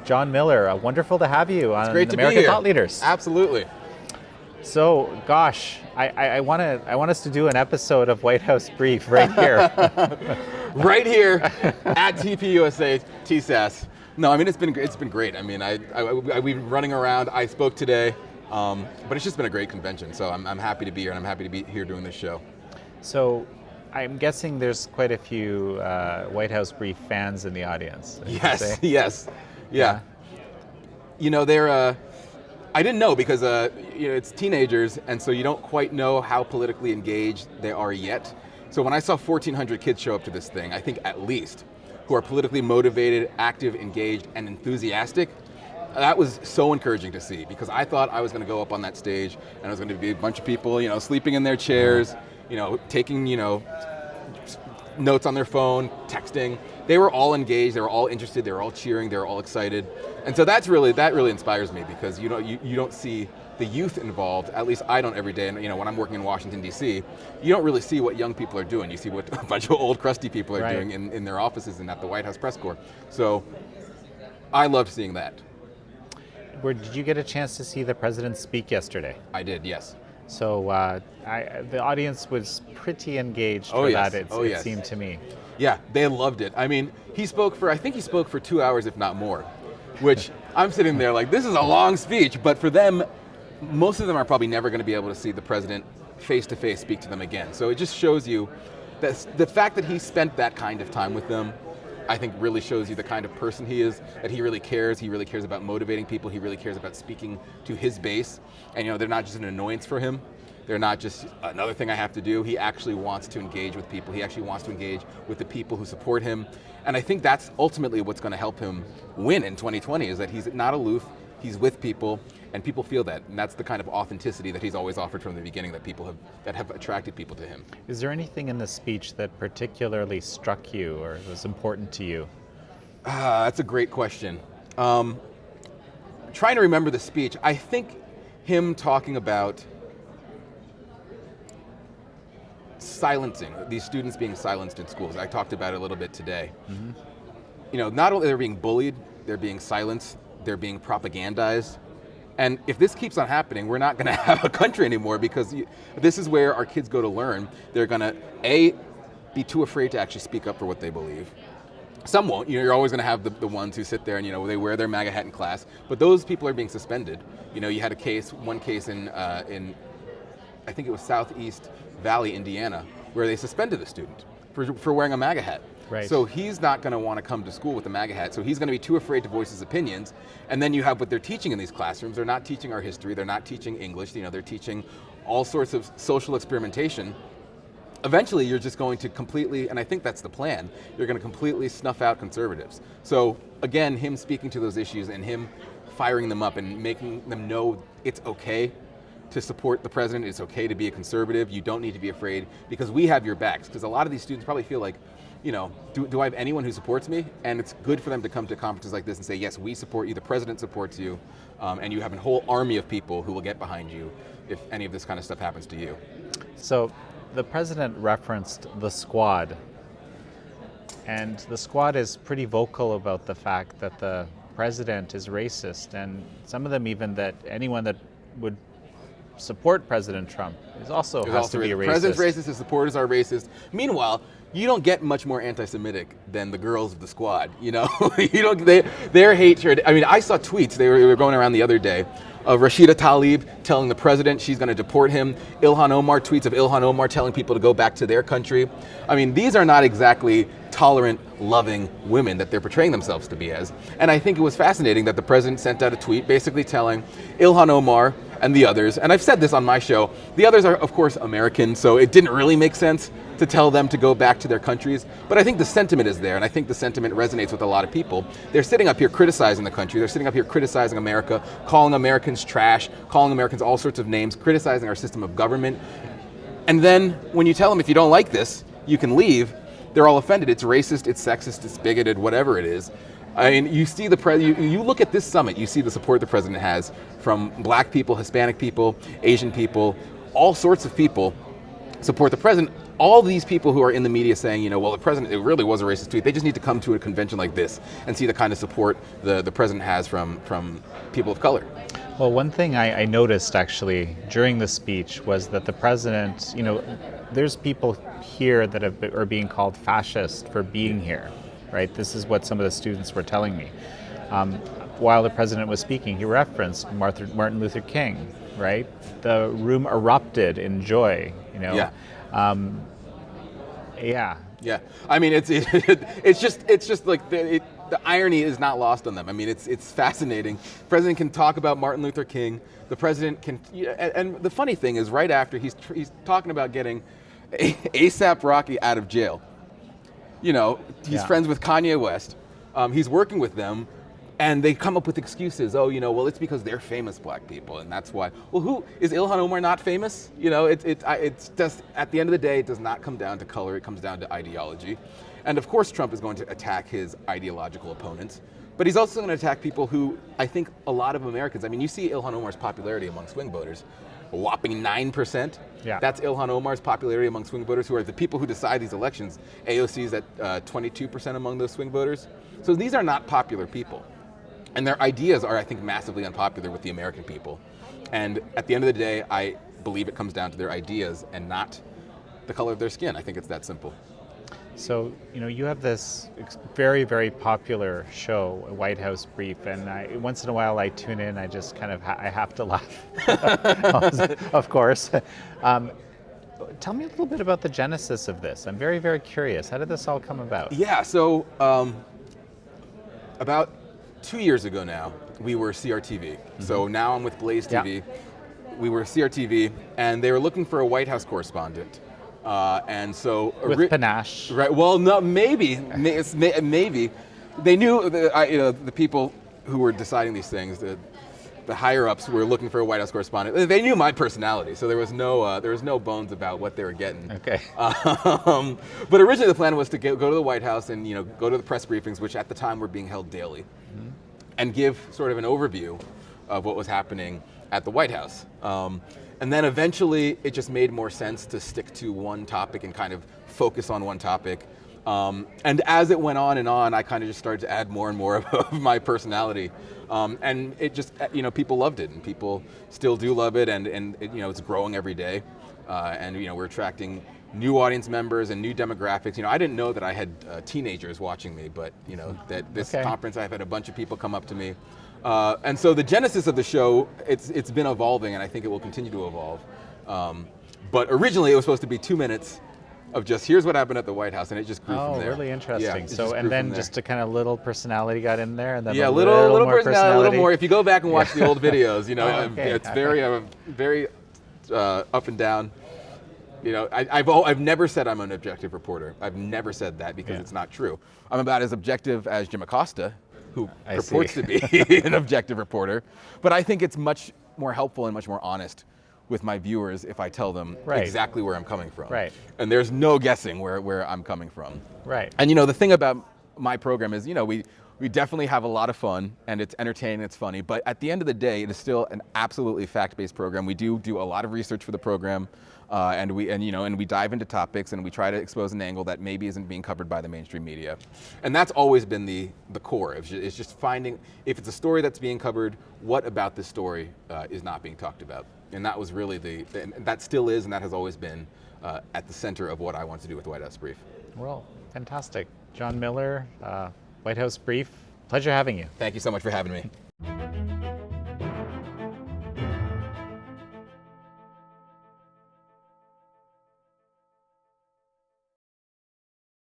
Jon Miller. Wonderful to have you on American Thought Leaders. Absolutely. So, gosh, I want us to do an episode of White House Brief right here. Right here at TPUSA, TSAS. No, I mean, it's been great. I mean, we've been running around. I spoke today, but it's just been a great convention. So I'm happy to be here, and I'm happy to be here doing this show. So I'm guessing there's quite a few White House Brief fans in the audience. Yes. Yeah. You know, they're, I didn't know because, it's teenagers, and so you don't quite know how politically engaged they are yet. So when I saw 1,400 kids show up to this thing, I think at least, who are politically motivated, active, engaged, and enthusiastic, that was so encouraging to see, because I thought I was going to go up on that stage and it was going to be a bunch of people, sleeping in their chairs, taking, notes on their phone, texting. They were all engaged, they were all interested, they were all cheering, they were all excited. And so that really inspires me, because you don't see the youth involved, at least I don't every day. And when I'm working in Washington, D.C., you don't really see what young people are doing. You see what a bunch of old, crusty people are doing in their offices and at the White House press corps. So I loved seeing that. Did you get a chance to see the president speak yesterday? I did, yes. So the audience was pretty engaged for that, it seemed to me. Yeah, they loved it. I mean, I think he spoke for 2 hours, if not more, which I'm sitting there like, this is a long speech, but for them, most of them are probably never going to be able to see the president face-to-face speak to them again. So it just shows you that the fact that he spent that kind of time with them, I think really shows you the kind of person he is, that he really cares. He really cares about motivating people. He really cares about speaking to his base. And they're not just an annoyance for him. They're not just another thing I have to do. He actually wants to engage with people. He actually wants to engage with the people who support him. And I think that's ultimately what's going to help him win in 2020, is that he's not aloof, he's with people, and people feel that. And that's the kind of authenticity that he's always offered from the beginning, that have attracted people to him. Is there anything in the speech that particularly struck you or was important to you? That's a great question. Trying to remember the speech, I think him talking about silencing, these students being silenced in schools. I talked about it a little bit today. Mm-hmm. Not only they're being bullied, they're being silenced, they're being propagandized. And if this keeps on happening, we're not going to have a country anymore, because this is where our kids go to learn. They're going to, be too afraid to actually speak up for what they believe. Some won't. You're always going to have the ones who sit there and, they wear their MAGA hat in class. But those people are being suspended. You had one case in I think it was Southeast Valley, Indiana, where they suspended a student for wearing a MAGA hat. Right. So he's not going to want to come to school with a MAGA hat. So he's going to be too afraid to voice his opinions. And then you have what they're teaching in these classrooms. They're not teaching our history. They're not teaching English. They're teaching all sorts of social experimentation. Eventually, you're just going to completely, and I think that's the plan, you're going to completely snuff out conservatives. So again, him speaking to those issues and him firing them up and making them know it's okay to support the president, it's okay to be a conservative, you don't need to be afraid, because we have your backs. Because a lot of these students probably feel like, do I have anyone who supports me? And it's good for them to come to conferences like this and say, yes, we support you, the president supports you, and you have a whole army of people who will get behind you if any of this kind of stuff happens to you. So the president referenced the squad, and the squad is pretty vocal about the fact that the president is racist, and some of them even that anyone that would support President Trump has to be a racist. The president's racist, his supporters are racist. Meanwhile, you don't get much more anti-Semitic than the girls of the squad. Their hatred. I mean, I saw tweets, they were going around the other day, of Rashida Tlaib telling the president she's going to deport him. Ilhan Omar, tweets of Ilhan Omar telling people to go back to their country. I mean, these are not exactly tolerant, loving women that they're portraying themselves to be as. And I think it was fascinating that the president sent out a tweet basically telling Ilhan Omar and the others, and I've said this on my show, the others are of course American, so it didn't really make sense to tell them to go back to their countries, but I think the sentiment is there, and I think the sentiment resonates with a lot of people. They're sitting up here criticizing the country, they're sitting up here criticizing America, calling Americans trash, calling Americans all sorts of names, criticizing our system of government, and then when you tell them if you don't like this, you can leave, they're all offended. It's racist, it's sexist, it's bigoted, whatever it is. I mean, you see you look at this summit, you see the support the president has from black people, Hispanic people, Asian people, all sorts of people support the president. all these people who are in the media saying, you know, well, the president, it really was a racist tweet, they just need to come to a convention like this and see the kind of support the president has from people of color. Well, one thing I noticed actually during the speech was that the president, you know, there's people here that are being called fascist for being here, right? This is what some of the students were telling me. While the president was speaking, he referenced Martin Luther King, right? The room erupted in joy, you know. Yeah. Yeah. Yeah, I mean, it's just like the irony is not lost on them. I mean, it's fascinating. The president can talk about Martin Luther King. The president can, and the funny thing is, right after he's talking about getting ASAP Rocky out of jail. You know, he's friends with Kanye West. He's working with them. And they come up with excuses. Oh, you know, well, it's because they're famous black people, and that's why. Well, who is Ilhan Omar not famous? You know, it's just at the end of the day, it does not come down to color. It comes down to ideology, and of course, Trump is going to attack his ideological opponents, but he's also going to attack people who I think a lot of Americans. I mean, you see Ilhan Omar's popularity among swing voters, a whopping 9%. Yeah. That's Ilhan Omar's popularity among swing voters, who are the people who decide these elections. AOC is at 22% among those swing voters. So these are not popular people. And their ideas are, I think, massively unpopular with the American people. And at the end of the day, I believe it comes down to their ideas and not the color of their skin. I think it's that simple. So, you know, you have this very, very popular show, White House Brief, and once in a while I tune in, I just kind of, I have to laugh, of course. Tell me a little bit about the genesis of this. I'm very, very curious. How did this all come about? Yeah, so about 2 years ago now, we were CRTV. Mm-hmm. So now I'm with BlazeTV. Yeah. We were CRTV, and they were looking for a White House correspondent. And so with panache, right? Well, no, maybe. They knew the people who were deciding these things. The higher ups were looking for a White House correspondent. They knew my personality, so there was no bones about what they were getting. Okay. But originally the plan was to go to the White House and go to the press briefings, which at the time were being held daily, and give sort of an overview of what was happening at the White House. And then eventually it just made more sense to stick to one topic and kind of focus on one topic. And as it went on and on, I kind of just started to add more and more of my personality. And it just, people loved it, and people still do love it, and it's growing every day. And we're attracting new audience members and new demographics. I didn't know that I had teenagers watching me, but that this conference, I've had a bunch of people come up to me. And so the genesis of the show, it's been evolving, and I think it will continue to evolve. But originally it was supposed to be 2 minutes of just here's what happened at the White House, and it just grew from there. Oh, really interesting. Yeah, so, and then just a kind of little personality got in there, and then a little more personality, a little more. If you go back and watch the old videos, it's very up and down. I've never said I'm an objective reporter. I've never said that because it's not true. I'm about as objective as Jim Acosta, who purports to be an objective reporter. But I think it's much more helpful and much more honest with my viewers if I tell them exactly where I'm coming from. Right. And there's no guessing where I'm coming from. Right. And the thing about my program is, we definitely have a lot of fun, and it's entertaining, it's funny, but at the end of the day, it is still an absolutely fact-based program. We do a lot of research for the program, and we dive into topics, and we try to expose an angle that maybe isn't being covered by the mainstream media. And that's always been the core. It's just finding, if it's a story that's being covered, what about this story is not being talked about? And that was really that still is, and that has always been at the center of what I want to do with the White House Brief. Well, fantastic. Jon Miller, White House Brief. Pleasure having you. Thank you so much for having me.